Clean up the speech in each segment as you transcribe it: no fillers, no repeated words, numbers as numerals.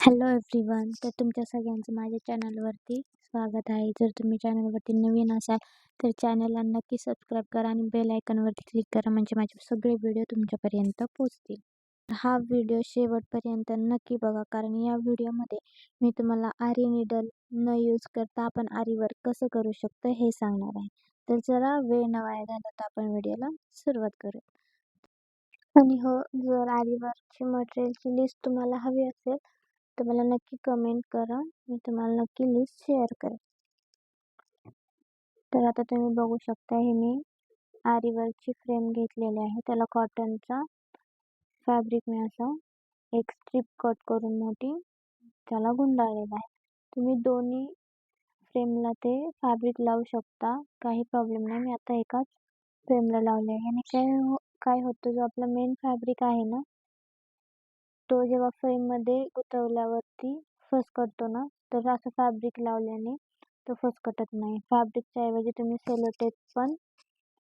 Hello everyone. तर तुमच्या सगळ्यांचं माझ्या चॅनलवरती स्वागत आहे. जर तुम्ही चॅनलवरती नवीन असाल तर चॅनलला नक्की सबस्क्राईब करा आणि बेल आयकॉनवरती क्लिक करा, म्हणजे माझे सगळे व्हिडिओ तुमच्यापर्यंत पोहोचतील. हा व्हिडिओ शेवटपर्यंत नक्की बघा, कारण या व्हिडिओमध्ये मी तुम्हाला आरी नीडल न यूज करता आपण आरी वर्क कसं करू शकतो हे सांगणार आहे. तर जरा वेळ न वाया घालवता तर आपण व्हिडिओला सुरुवात करू. आणि हो, जर आरी वर्कची मटेरियलची लिस्ट तुम्हाला हवी असेल तर मला नक्की कमेंट करा, मी तुम्हाला नक्की लिस्ट शेअर करेन. तर आता तुम्ही बघू शकता, हे मी आरी वर्कची फ्रेम घेतलेली आहे. त्याला कॉटनचा फॅब्रिक मी असं एक स्ट्रिप कट करून मोठी त्याला गुंडाळलेला आहे. तुम्ही दोन्ही फ्रेमला ते फॅब्रिक लावू शकता, काही प्रॉब्लेम नाही. मी आता एकाच फ्रेमला लावले आहे. आणि काय होतं, जो आपला मेन फॅब्रिक आहे ना, तो जेव्हा फ्रेममध्ये गुंतवल्यावरती फसकटतो ना, तर असं फॅब्रिक लावल्याने तो फसकटत नाही. फॅब्रिकच्या ऐवजी तुम्ही सेलो टेप पण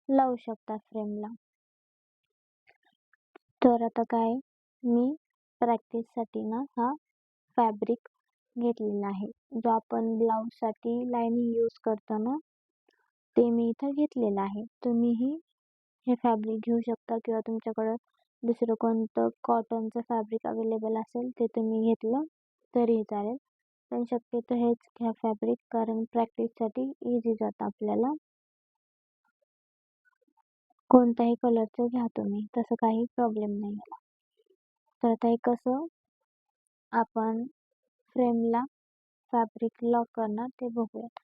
लावू शकता फ्रेमला. तर आता काय, मी प्रॅक्टिससाठी ना हा फॅब्रिक घेतलेला आहे. जो आपण ब्लाऊजसाठी लाईनिंग यूज करतो ना, ते मी इथं घेतलेलं आहे. तुम्हीही हे फॅब्रिक घेऊ शकता, किंवा तुमच्याकडं दुसरं कोणतं कॉटनचं फॅब्रिक अवेलेबल असेल ते तुम्ही घेतलं तरीही चालेल. पण शक्यतो हेच घ्या फॅब्रिक, कारण प्रॅक्टिससाठी इझी जातं आपल्याला. कोणत्याही कलरचं घ्या तुम्ही, तसं काही प्रॉब्लेम नाही याला. तर आता हे कसं आपण फ्रेमला फॅब्रिक लॉक करणार ते बघूयात.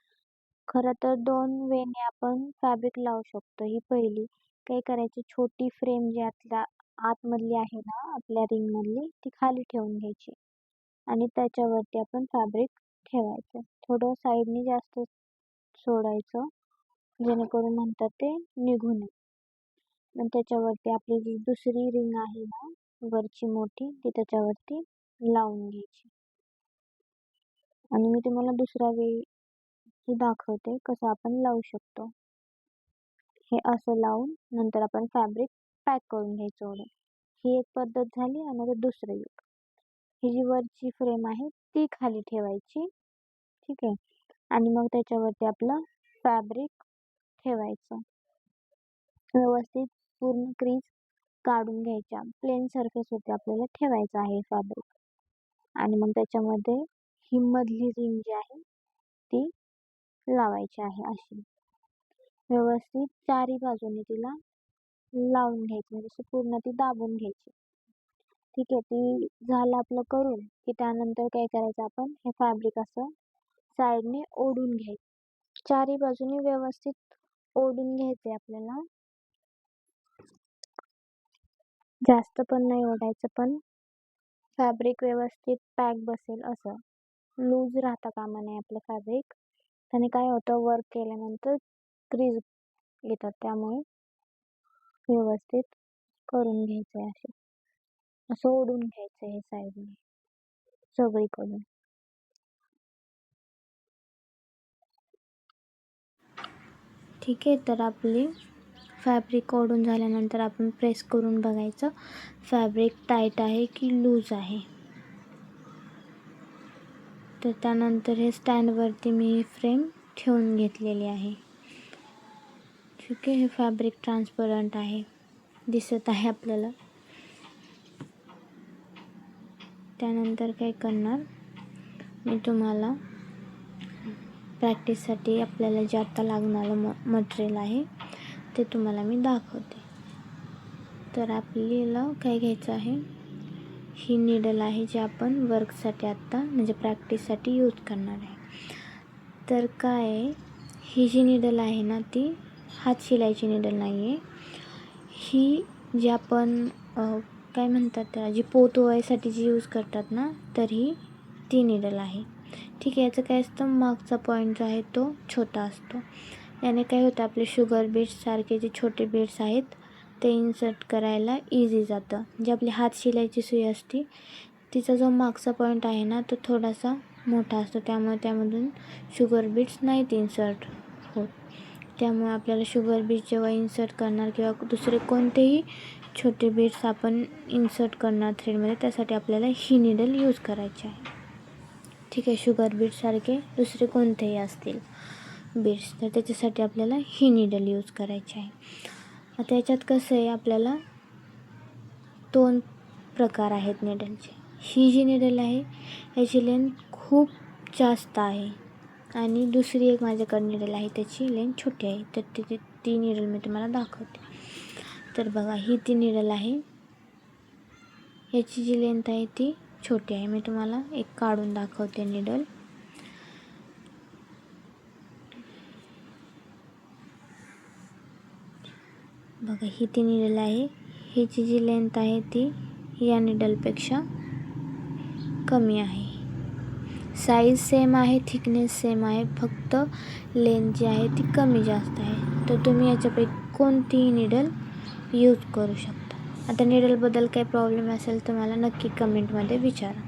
खरं तर 2 वेने आपण फॅब्रिक लावू शकतो. ही पहिली काय करायची, छोटी फ्रेम जी आतमधली आहे ना आपल्या रिंगमधली, ती खाली ठेवून घ्यायची आणि त्याच्यावरती आपण फॅब्रिक ठेवायचं. थोडं साईडनी जास्त सोडायचं, जेणेकरून नंतर ते निघू नये. आणि त्याच्यावरती आपली जी दुसरी रिंग आहे ना वरची मोठी, ती त्याच्यावरती लावून घ्यायची. आणि मी तुम्हाला दुसरा वे दाखवते कसं आपण लावू शकतो. हे असं लावून नंतर आपण फॅब्रिक पॅक करून घ्यायचं एवढं. ही एक पद्धत झाली. आणि आता दुसरी एक, ही जी वरची फ्रेम आहे ती खाली ठेवायची, ठीक आहे. आणि मग त्याच्यावरती आपलं फॅब्रिक ठेवायचं. व्यवस्थित पूर्ण क्रीज काढून घ्यायच्या. प्लेन सरफेस वरती आपल्याला ठेवायचं आहे फॅब्रिक. आणि मग त्याच्यामध्ये ही मधली रिंग जी आहे ती लावायची आहे. अशी व्यवस्थित चारी बाजूने तिला लावून घ्यायची, म्हणजे पूर्ण ती दाबून घ्यायची. ठीक आहे. ती झालं आपलं करून की त्यानंतर काय करायचं, आपण हे फॅब्रिक असं साईडने ओढून घ्यायचं. चारी बाजूने व्यवस्थित ओढून घ्यायचे आपल्याला. जास्त पण नाही ओढायचं, पण फॅब्रिक व्यवस्थित पॅक बसेल असं. लूज राहता कामा नये आपलं फॅब्रिक. त्याने काय होतं, वर्क केल्यानंतर क्रीज येतात, त्यामुळे व्यवस्थित करून घ्यायचं आहे. असं ओढून घ्यायचं हे साईडने सगळीकडून. ठीक आहे. तर आपली फॅब्रिक ओढून झाल्यानंतर आपण प्रेस करून बघायचं फॅब्रिक टाईट आहे की लूज आहे. तर त्यानंतर हे स्टँडवरती मी फ्रेम ठेवून घेतलेली आहे. ठीक आहे. हे फॅब्रिक ट्रान्सपरंट आहे, दिसत आहे आपल्याला. त्यानंतर काय करणार, मी तुम्हाला प्रॅक्टिससाठी आपल्याला जे आता लागणारं मटेरियल आहे ते तुम्हाला मी दाखवते. तर आपल्याला काय घ्यायचं आहे, ही नीडल आहे जी आपण वर्कसाठी आत्ता म्हणजे प्रॅक्टिससाठी यूज करणार आहे. तर काय, ही जी नीडल आहे ना ती हात शिलाईची नीडल नाही आहे. ही जी आपण काय म्हणतात त्याला, जी पोत ओवायसाठी जी यूज करतात ना, तर ही ती नीडल आहे. ठीक आहे. याचं काय असतं, मागचा पॉईंट जो आहे तो छोटा असतो. याने काय होतं, आपले शुगर बीट्स सारखे जे छोटे बीट्स आहेत ते इन्सर्ट करायला इझी जातं. जी आपली हात शिलाईची सुई असते तिचा जो मागचा पॉईंट आहे ना तो थोडासा मोठा असतो, त्यामुळे त्यामधून शुगर बीट्स नाहीत इन्सर्ट होत. त्यामुळे आपल्याला शुगर बीट्स जेव्हा इन्सर्ट करणार किंवा दुसरे कोणतेही छोटे बीड्स आपण इन्सर्ट करणार थ्रेडमध्ये, त्यासाठी आपल्याला ही निडल यूज करायची आहे. ठीक आहे, शुगर बीड्ससारखे दुसरे कोणतेही असतील बीड्स तर त्याच्यासाठी आपल्याला ही निडल यूज करायची आहे. आता याच्यात कसं आहे, आपल्याला 2 प्रकार आहेत निडलचे. ही जी निडल आहे याची लेंथ खूप जास्त आहे आणि दुसरी एक माझ्याकडे निडल आहे त्याची लेंथ छोटी आहे. तर ती निडल मी तुम्हाला दाखवते. तर बघा, ही ती निडल आहे, याची जी लेंथ आहे ती छोटी आहे. मी तुम्हाला एक काढून दाखवते निडल. बघा, ही ती निडल आहे, हीची जी लेंथ आहे ती या निडलपेक्षा कमी आहे. साईज सेम आहे, थिकनेस सेम आहे, फक्त लेंथ जी आहे ती कमी जास्त आहे. तर तुम्ही याच्यापैकी कोणतीही निडल यूज करू शकता. आता निडलबद्दल काही प्रॉब्लेम असेल तर मला नक्की कमेंटमध्ये विचारा.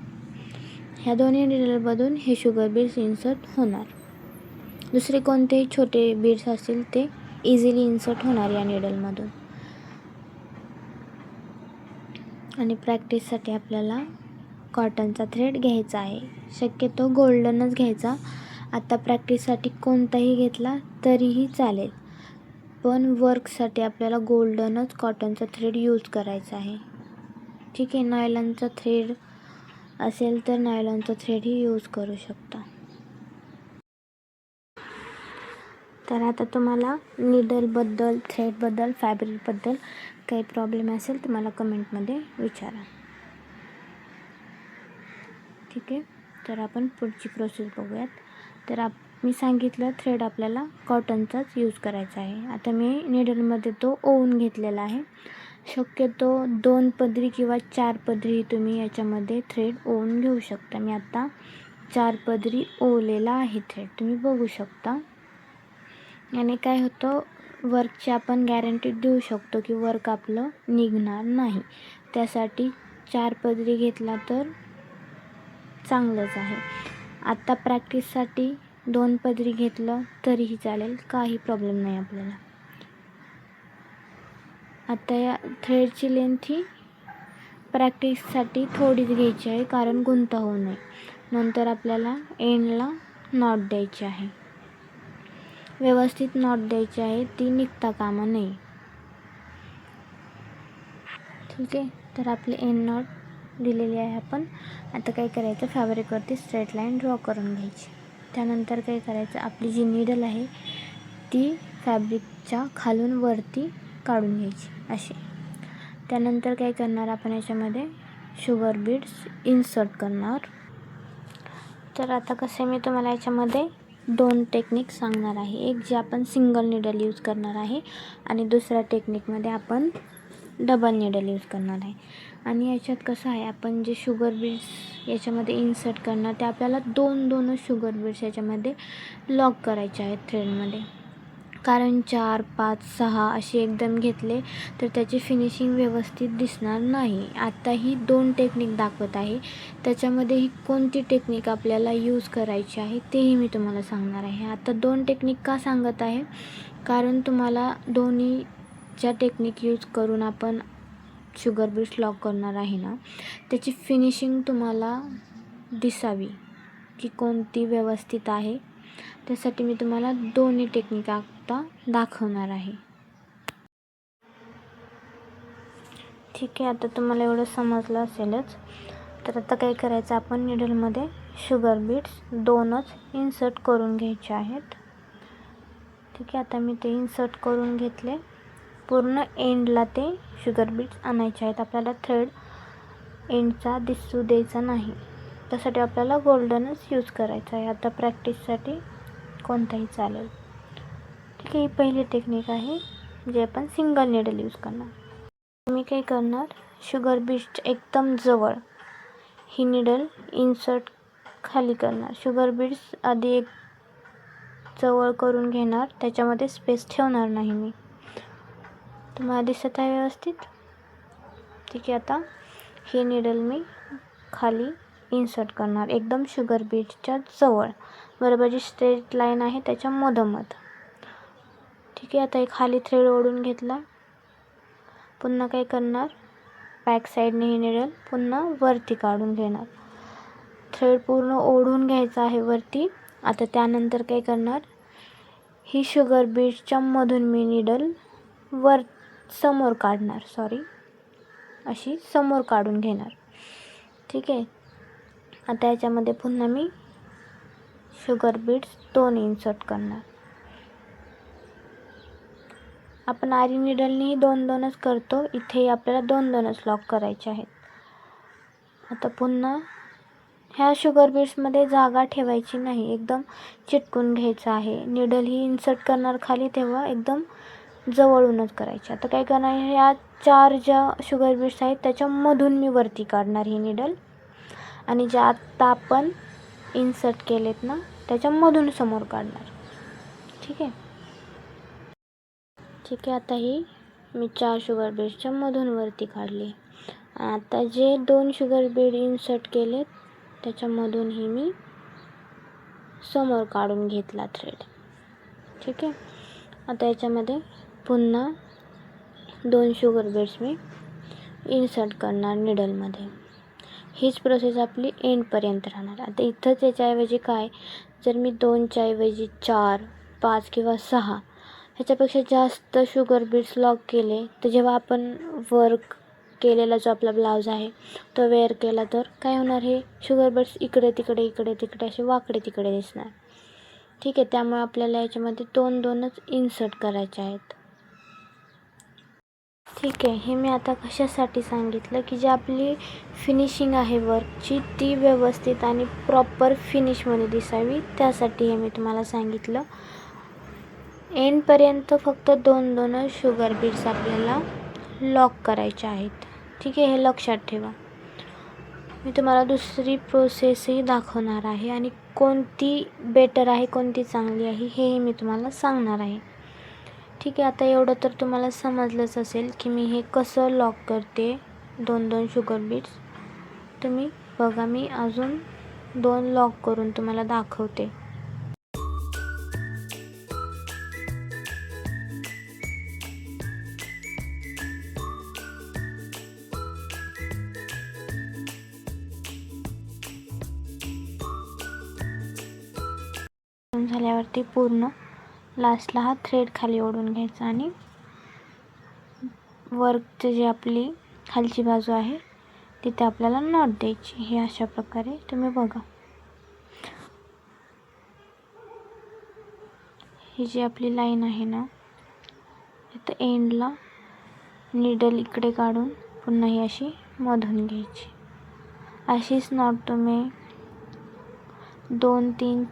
ह्या दोन्ही निडलमधून हे शुगर बीड्स इन्सर्ट होणार. दुसरे कोणतेही छोटे बीड्स असतील ते इझिली इन्सर्ट होणार या निडलमधून. आणि प्रॅक्टिससाठी आपल्याला कॉटनचा थ्रेड घ्यायचा आहे, शक्यतो गोल्डनच घ्यायचा. आता प्रॅक्टिससाठी कोणताही घेतला तरीही चालेल, पण वर्कसाठी आपल्याला गोल्डनच कॉटनचा थ्रेड यूज करायचा आहे. ठीक आहे, नायलॉनचा थ्रेड असेल तर नायलॉनचा थ्रेडही यूज करू शकता. तर आता तुम्हाला निडलबद्दल, थ्रेडबद्दल, फॅब्रिकबद्दल काही प्रॉब्लेम असेल तर मला कमेंटमध्ये विचारा. ठीक आहे, तर आपण पुढची प्रोसेस बघूयात. तर मी सांगितलं थ्रेड आपल्याला कॉटनचाच यूज करायचा आहे. आता मी निडलमध्ये तो ओवून घेतलेला आहे. शक्यतो 2 पदरी किंवा 4 पदरी तुम्ही याच्यामध्ये थ्रेड ओवून घेऊ शकता. मी आता 4 पदरी ओवलेला आहे थ्रेड, तुम्ही बघू शकता. आणि काय होतं, वर्कची आपण गॅरंटी देऊ शकतो की वर्क आपलं निघणार नाही. त्यासाठी 4 पदरी घेतला तर चांगलंच आहे. आता प्रॅक्टिससाठी 2 पदरी घेतलं तरीही चालेल, काही प्रॉब्लेम नाही आपल्याला. आता या थ्रेडची लेंथ ही प्रॅक्टिससाठी थोडीच घ्यायची आहे, कारण गुंता होऊ नये. नंतर आपल्याला एंडला नॉट द्यायची आहे, व्यवस्थित नॉट द्यायची आहे, ती निघता कामा नये. ठीक आहे, तर आपले एंड नॉट दिलेली आहे. आपण आता काय करायचं, फॅब्रिकवरती स्ट्रेट लाईन ड्रॉ करून घ्यायची. त्यानंतर काय करायचं, आपली जी निडल आहे ती फॅब्रिकच्या खालून वरती काढून घ्यायची अशी. त्यानंतर काय करणार, आपण याच्यामध्ये शुगर बीड्स इन्सर्ट करणार. तर आता कसं, मी तुम्हाला याच्यामध्ये 2 टेक्निक सांगणार आहे. एक जे आपण सिंगल निडल यूज करणार आहे आणि दुसऱ्या टेक्निकमध्ये आपण डबल निडल यूज करणार आहे. आणि याच्यात कसं आहे, आपण जे शुगर बीड्स याच्यामध्ये इन्सर्ट करणार ते आपल्याला 2-2च शुगर बीड्स याच्यामध्ये लॉक करायचे आहेत थ्रेडमध्ये. कारण 4, 5, 6 असे एकदम घेतले तर त्याची फिनिशिंग व्यवस्थित दिसणार नाही. आता ही 2 टेक्निक दाखवत आहे, त्याच्यामध्ये ही कोणती टेक्निक आपल्याला यूज करायची आहे तेही मी तुम्हाला सांगणार आहे. आता 2 टेक्निक का सांगत आहे, कारण तुम्हाला दोन्हीच्या टेक्निक यूज करून आपण शुगर बीड्स लॉक करणार आहे ना, त्याची फिनिशिंग तुम्हाला दिसावी की कोणती व्यवस्थित आहे. त्यासाठी मी तुम्हाला दोन्ही टेक्निक आता दाखवणार आहे. ठीक आहे, आता तुम्हाला एवढं समजलं असेलच. तर आता काय करायचं, आपण निडलमध्ये शुगर बीड्स 2च इन्सर्ट करून घ्यायचे आहेत. ठीक आहे, आता मी ते इन्सर्ट करून घेतले. पूर्ण एंडला ते शुगर बीड्स आणायचे आहेत. आपल्याला थ्रेड एंडचा दिसू द्यायचा नाही, त्यासाठी आपल्याला गोल्डनच यूज करायचा आहे. आता प्रॅक्टिससाठी कोणताही चालेल. ठीक आहे, ही पहिली टेक्निक आहे जे आपण सिंगल निडल यूज करणार. मी काय करणार, शुगर बीड्सच्या एकदम जवळ ही निडल इन्सर्ट खाली करणार. शुगर बीड्स आधी एक जवळ करून घेणार, त्याच्यामध्ये स्पेस ठेवणार नाही मी. तुम्हाला दिसत आहे व्यवस्थित? ठीक आहे, आता ही निडल मी खाली इन्सर्ट करणार एकदम शुगर बीड्सच्या जवळ, बरोबर जी स्ट्रेट लाईन आहे त्याच्या मधोमध. ठीक आहे, आता एक खाली थ्रेड ओढून घेतला पुन्हा काय करणार, बॅक साईडने ही निडल पुन्हा वरती काढून घेणार. थ्रेड पूर्ण ओढून घ्यायचा आहे वरती. आता त्यानंतर काय करणार, ही शुगर बीड्सच्या मधून मी निडल समोर काढणार, अशी समोर काढून घेणार. ठीक आहे. आता याच्यामध्ये पुन्हा मी शुगर बीड्स 2 इन्सर्ट करणार. आपण आरी निडलनेही 2-2च करतो, इथे आपल्याला 2-2च लॉक करायचे आहेत. आता पुन्हा ह्या शुगर बीड्समध्ये जागा ठेवायची नाही, एकदम चिटकून घ्यायचं आहे. निडल ही इन्सर्ट करणार खाली तेव्हा एकदम जवळूनच करायची. आता काय करणार, ह्या 4 ज्या शुगर बीड्स आहेत त्याच्यामधून मी वरती काढणार ही निडल, आणि ज्या आत्ता आपण इन्सर्ट केलेत ना त्याच्यामधून समोर काढणार. ठीक आहे. आता ही मी 4 शुगर बीड्सच्या मधून वरती काढली. आता जे 2 शुगर बीड इन्सर्ट केलेत त्याच्यामधूनही मी समोर काढून घेतला थ्रेड. ठीक आहे. आता याच्यामध्ये पुन्हा 2 शुगर बीड्स मी इन्सर्ट करणार निडलमध्ये. हीच प्रोसेस आपली एंडपर्यंत राहणार. आता इथंच याच्याऐवजी काय, जर मी 2च्या ऐवजी 4, 5 किंवा 6 ह्याच्यापेक्षा जास्त शुगर बीड्स लॉक केले, तर जेव्हा आपण वर्क केलेला जो आपला ब्लाऊज आहे तो वेअर केला तर काय होणार, हे शुगर बीड्स इकडे तिकडे असे वाकडे तिकडे दिसणार. ठीक आहे. त्यामुळे आपल्याला याच्यामध्ये 2-2च इन्सर्ट करायचे आहेत. ठीक आहे. हे मी आता कशासाठी सांगितलं, की जी आपली फिनिशिंग आहे वर्कची ती व्यवस्थित आणि प्रॉपर फिनिशमध्ये दिसावी, त्यासाठी हे मी तुम्हाला सांगितलं. एंडपर्यंत फक्त 2-2च शुगर बीड्स आपल्याला लॉक करायचे आहेत. ठीक आहे. हे लक्षात ठेवा. मी तुम्हाला दुसरी प्रोसेसही दाखवणार आहे, आणि कोणती बेटर आहे कोणती चांगली आहे हेही मी तुम्हाला सांगणार आहे. ठीक आहे. आता एवढं तर तुम्हाला समजलंच असेल की मी हे कसं लॉक करते 2-2 शुगर बीड्स. तुम्ही बघा, मी अजून 2 लॉक करून तुम्हाला दाखवते. झाल्यावरती पूर्ण लास्टला हा थ्रेड खाली ओढून घ्यायचा आणि वर्कची जी आपली खालची बाजू आहे तिथे आपल्याला नॉट द्यायची. हे अशा प्रकारे तुम्ही बघा. ही जी आपली लाईन आहे ना, इथं एंडला निडल इकडे काढून पुन्हा ही अशी मधून घ्यायची. अशीच नॉट तुम्ही 2, 3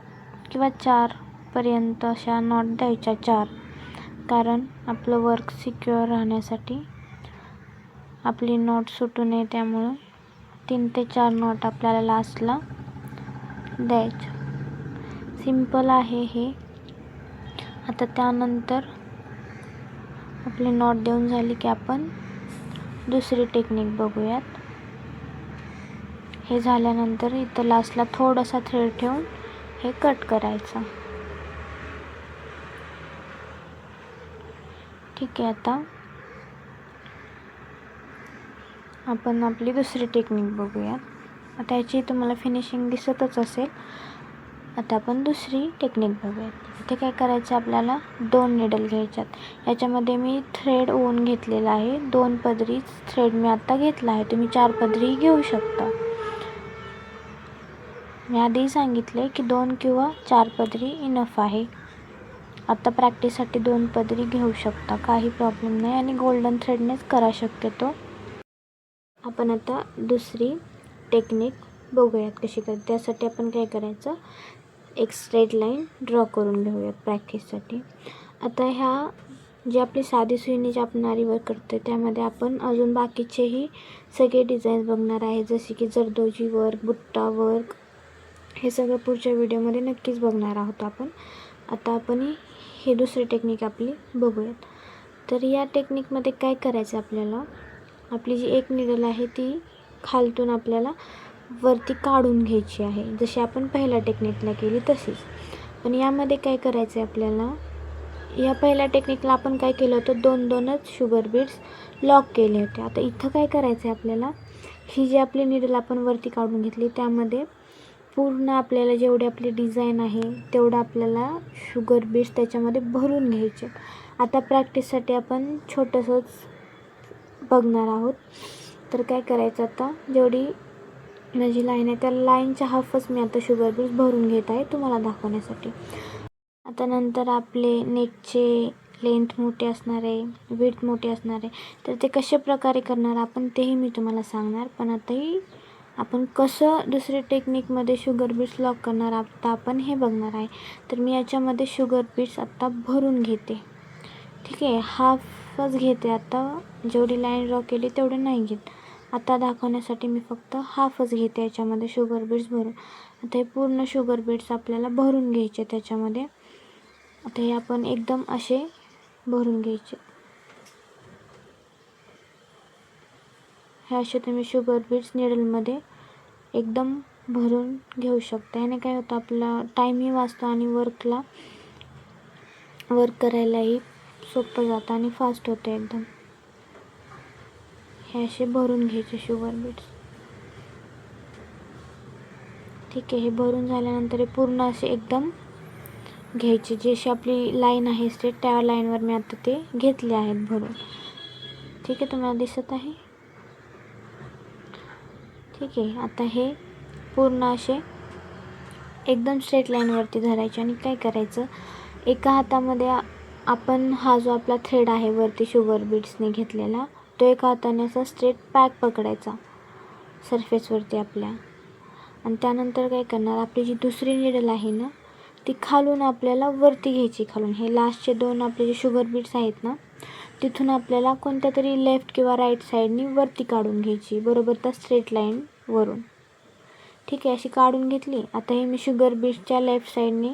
किंवा 4 पर्यंत अशा नॉट द्यायच्या. 4, कारण आपलं वर्क सिक्युअर राहण्यासाठी आपली नॉट सुटू नये, त्यामुळे 3 ते 4 नॉट आपल्याला लास्टला द्यायच्या. सिंपल आहे हे. आता त्यानंतर आपली नॉट देऊन झाली की आपण दुसरी टेक्निक बघूयात. हे झाल्यानंतर इथं लास्टला थोडासा थ्रेड ठेवून हे कट करायचं. ठीक आहे. आता आपण आपली दुसरी टेक्निक बघूया. आता याची तुम्हाला फिनिशिंग दिसतच असेल. आता आपण दुसरी टेक्निक बघूयात. इथे काय करायचं, आपल्याला 2 निडल घ्यायच्यात. याच्यामध्ये मी थ्रेड ओवून घेतलेला आहे. 2 पदरी थ्रेड मी आता घेतला आहे. तुम्ही 4 पदरी घेऊ शकता. मी आधी सांगितले की 2 किंवा 4 पदरी इनफ आहे. आता प्रॅक्टिससाठी 2 पदरी घेऊ शकता, काही प्रॉब्लेम नाही, आणि गोल्डन थ्रेडनेच करा शक्यतो. आपण आता दुसरी टेक्निक बघूयात कशी करते. त्यासाठी आपण काय करायचं, एक स्ट्रेट लाईन ड्रॉ करून घेऊयात प्रॅक्टिससाठी. आता ह्या जी आपली साधी सुईने जी आपण आरीवर करतो त्यामध्ये आपण अजून बाकीचेही सगळे डिझाईन्स बघणार आहे, जसे की जरदोजी वर्क, बुट्टा वर्क, हे सगळं पुढच्या व्हिडिओमध्ये नक्कीच बघणार आहोत आपण. आता आपण ही दुसरी टेक्निक आपली बघूयात. तर या टेक्निकमध्ये काय करायचं, आपल्याला आपली जी एक निडल आहे ती खालतून आपल्याला वरती काढून घ्यायची आहे, जशी आपण पहिल्या टेक्निकला केली तशीच. पण यामध्ये काय करायचं आहे आपल्याला, या पहिल्या टेक्निकला आपण काय केलं होतं, 2-2च शुगर बीड्स लॉक केले होते. आता इथं काय करायचं आहे आपल्याला, ही जी आपली नीडल आपण वरती काढून घेतली त्यामध्ये पूर्ण आपल्याला जेवढी आपली डिझाईन आहे तेवढं आपल्याला शुगर बीट्स त्याच्यामध्ये भरून घ्यायचे. आता प्रॅक्टिससाठी आपण छोटंसंच बघणार आहोत. तर काय करायचं, आता जेवढी माझी लाईन आहे त्या लाईनच्या हाफच मी आता शुगर बीट्स भरून घेत आहे तुम्हाला दाखवण्यासाठी. आता नंतर आपले नेकचे लेंथ मोठी असणार आहे, विड्थ मोठी असणार आहे, तर ते कशा प्रकारे करणार आपण तेही मी तुम्हाला सांगणार. पण आताही आपण कसं दुसऱ्या टेक्निकमध्ये शुगर बीट्स लॉक करणार आता आपण हे बघणार आहे. तर मी याच्यामध्ये शुगर बीट्स आत्ता भरून घेते. ठीक आहे, हाफच घेते आता, जेवढी लाईन ड्रॉ केली तेवढं नाही घेत. आता दाखवण्यासाठी मी फक्त हाफच घेते याच्यामध्ये शुगर बीट्स भरून. आता हे पूर्ण शुगर बीट्स आपल्याला भरून घ्यायचे त्याच्यामध्ये. आता हे आपण एकदम असे भरून घ्यायचे. हे असे तुम्ही शुगर बीट्स निडलमध्ये एकदम भरून घेऊ शकता. याने काय होतं, आपला टाईमही वाचतो आणि वर्क करायलाही सोपं जातं आणि फास्ट होतं एकदम. हे असे भरून घ्यायचे शुगर बीट्स. ठीक आहे, हे भरून झाल्यानंतर हे पूर्ण असे एकदम घ्यायचे. जशी आपली लाईन आहे स्ट्रेट त्या लाईनवर मी आता ते घेतले आहेत भरून. ठीक आहे, तुम्हाला दिसत आहे. ठीक आहे, आता हे पूर्ण असे एकदम स्ट्रेट लाईनवरती धरायचे आणि काय करायचं, एका हातामध्ये आपण हा जो आपला थ्रेड आहे वरती शुगर बीट्सने घेतलेला तो एका हाताने असा स्ट्रेट पॅक पकडायचा सरफेसवरती आपल्या. आणि त्यानंतर काय करणार, आपली जी दुसरी नीडल आहे ना ती खालून आपल्याला वरती घ्यायची. खालून हे लास्टचे दोन आपले जे शुगर बीट्स आहेत ना तिथून आपल्याला कोणत्या तरी लेफ्ट किंवा राईट साईडनी वरती काढून घ्यायची, बरोबर त्या स्ट्रेट लाईनवरून. ठीक आहे, अशी काढून घेतली. आता हे मी शुगर बीट्सच्या लेफ्ट साईडने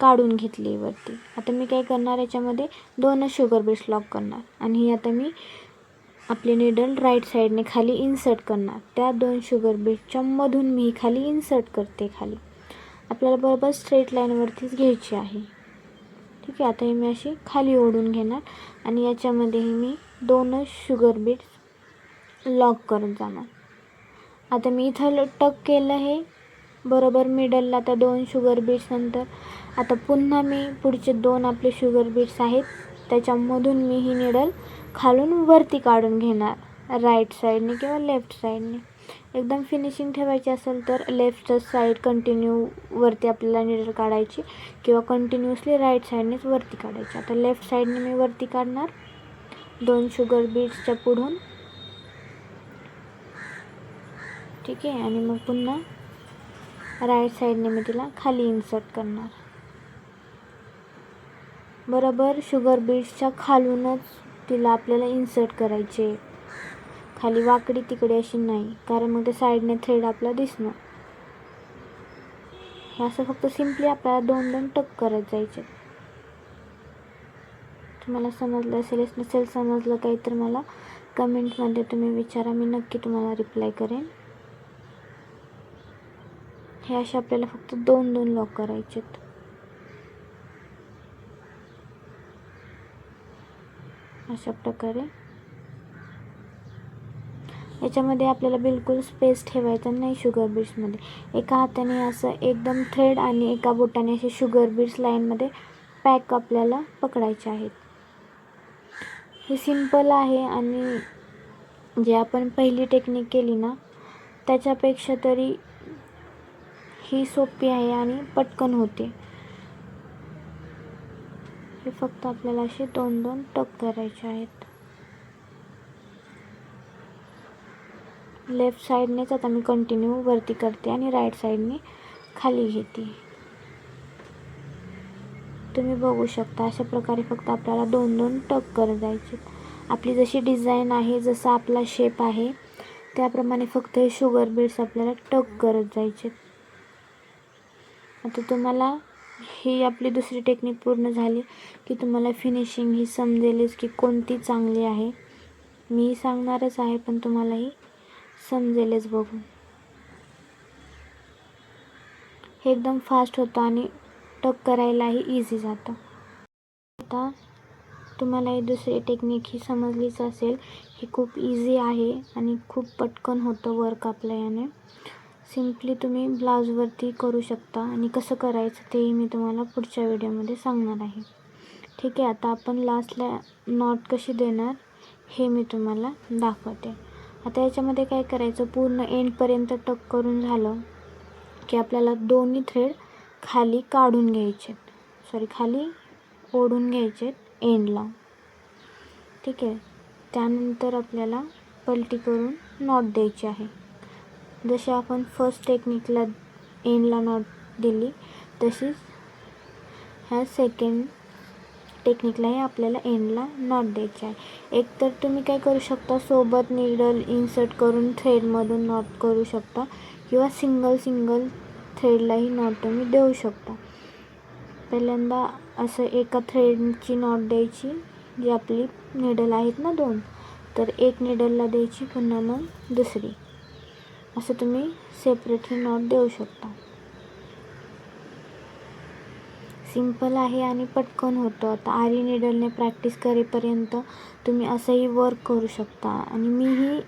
काढून घेतली वरती. आता मी काय करणार, याच्यामध्ये दोनच शुगर बीट्स लॉक करणार आणि ही आता मी आपली नीडल राईट साईडने खाली इन्सर्ट करणार. त्या दोन शुगर बीट्सच्या मधून मी खाली इन्सर्ट करते. खाली आपल्याला बरोबर स्ट्रेट लाईनवरतीच घ्यायची आहे. ठीक आहे, आता ही मी अशी खाली ओढून घेणार आणि याच्यामध्येही मी दोनच शुगर बीट्स लॉक करत जाणार. आता मी इथं टक केलं हे बरोबर मिडलला त्या दोन शुगर बीट्स नंतर. आता पुन्हा मी पुढचे दोन आपले शुगर बीट्स आहेत त्याच्यामधून मी ही नीडल खालून वरती काढून घेणार राईट साईडने किंवा लेफ्ट साईडने. एकदम फिनिशिंग ठेवायची असेल तर लेफ्ट साईड कंटिन्यू वरती आपल्याला नीडल काढायची किंवा कंटिन्युअसली राईट साईडनेच वरती काढायची. आता लेफ्ट साईडने मी वरती काढणार दोन शुगर बीट्सच्या पुढून. ठीक आहे, आणि मग पुन्हा राईट साईडने मी तिला खाली इन्सर्ट करणार. बरोबर शुगर बीट्सच्या खालूनच तिला आपल्याला इन्सर्ट करायचे, खाली वाकडी तिकडे अशी नाही, कारण मग ते साईडने थ्रेड आपला दिसणार. हे असं फक्त सिम्पली आपल्याला दोन दोन टक करत जायचे. तुम्हाला समजलं असेलच, नसेल समजलं काही तर मला कमेंटमध्ये तुम्ही विचारा, मी नक्की तुम्हाला रिप्लाय करेन. हे असे आपल्याला फक्त दोन दोन लॉक करायचेत. अशा प्रकारे याच्यामध्ये आपल्याला बिलकुल स्पेस ठेवायचा नाही शुगर बीट्समध्ये. एका हाताने असं एकदम थ्रेड आणि एका बोटाने असे शुगर बीट्स लाईनमध्ये पॅक आपल्याला पकडायचे आहेत. हे सिंपल आहे आणि जे आपण पहिली टेक्निक केली ना त्याच्यापेक्षा तरी ही सोपी आहे आणि पटकन होते. हे फक्त आपल्याला असे दोन दोन टक करायचे आहेत. लेफ्ट साईडनेच आता मी कंटिन्यू वरती करते आणि राईट साईडने खाली घेते. तुम्ही बघू शकता अशा प्रकारे फक्त आपल्याला दोन दोन टक करत जायचे. आपली जशी डिझाईन आहे, जसा आपला शेप आहे त्याप्रमाणे फक्त हे शुगर बीट्स आपल्याला टक करत जायचे. आता तुम्हाला ही आपली दुसरी टेक्निक पूर्ण झाली की तुम्हाला फिनिशिंग ही समजेलच की कोणती चांगली आहे. मी सांगणारच आहे पण तुम्हालाही समजेलच बघून. हे एकदम फास्ट होतं आणि टक करायलाही इझी जातं. आता तुम्हाला ही दुसरी टेक्निक ही समजलीच असेल. ही खूप इझी आहे आणि खूप पटकन होतं वर्क आपल्या याने. सिम्पली तुम्ही ब्लाऊजवरती करू शकता आणि कसं करायचं तेही मी तुम्हाला पुढच्या व्हिडिओमध्ये सांगणार आहे. ठीक आहे, आता आपण लास्टला नॉट कशी देणार हे मी तुम्हाला दाखवते. आता याच्यामध्ये काय करायचं, पूर्ण एंडपर्यंत टक करून झालं की आपल्याला दोन्ही थ्रेड खाली काढून घ्यायचे, खाली ओढून घ्यायचे एंडला. ठीक आहे, त्यानंतर आपल्याला पलटी करून नॉट द्यायची आहे. जशी आपण फर्स्ट टेक्निकला एंडला नॉट दिली तशीच ह्या सेकंड टेक्निकलाही आपल्याला एंडला नॉट द्यायची आहे. एकतर तुम्ही काय करू शकता, सोबत नीडल इन्सर्ट करून थ्रेडमधून नॉट करू शकता किंवा सिंगल थ्रेडलाही नॉट तुम्ही देऊ शकता. पहिल्यांदा असं एका थ्रेडची नॉट द्यायची, जी आपली नीडल आहेत ना 2, तर एक नीडलला द्यायची, पुन्हा मग दुसरी, असं तुम्ही सेपरेटली नॉट देऊ शकता. सिंपल आहे आणि पटकन होतं. आता आरी नीडलने प्रॅक्टिस करेपर्यंत तुम्ही असंही वर्क करू शकता. आणि मीही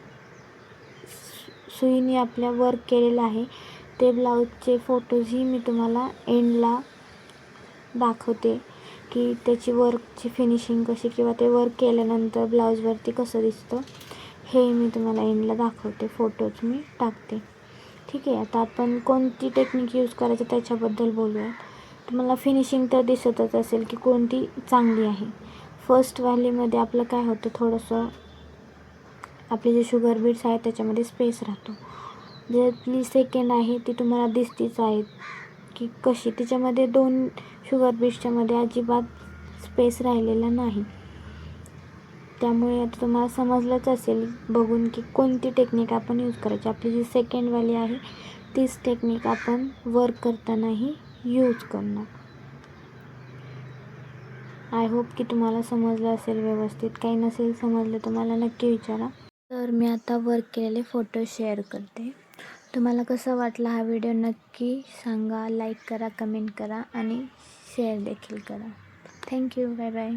सुईने आपल्या वर्क केलेलं आहे. ते ब्लाऊजचे फोटोजही मी तुम्हाला एंडला दाखवते की त्याची वर्कची फिनिशिंग कशी, किंवा ते वर्क केल्यानंतर ब्लाऊजवरती कसं दिसतं हे मी तुम्हाला एंडला दाखवते, फोटोज मी टाकते. ठीक आहे, आता आपण कोणती टेक्निक यूज करायची त्याच्याबद्दल बोलूया. तुम्हाला फिनिशिंग तर दिसतच असेल की कोणती चांगली आहे. फर्स्ट वालीमध्ये आपलं काय होतं, थोडंसं आपले जे शुगर बीड्स आहेत त्याच्यामध्ये स्पेस राहतो. जे आपली सेकंड आहे ती तुम्हाला दिसतीच आहे की कशी, तिच्यामध्ये 2 शुगर बीड्सच्या मध्ये अजिबात स्पेस राहिलेला नाही. त्यामुळे आता तुम्हाला समजलंच असेल बघून की कोणती टेक्निक आपण यूज करायची. आपली जी सेकंडवाली आहे तीच टेक्निक आपण वर्क करतानाही यूज करणार. आय होप की तुम्हाला समजलं असेल व्यवस्थित. काही नसेल समजलं तर मला नक्की विचारा. तर मी आता वर्क केलेले फोटो शेअर करते. तुम्हाला कसा वाटला हा व्हिडिओ नक्की सांगा. लाईक करा, कमेंट करा आणि शेअर देखील करा. थँक्यू. Bye bye.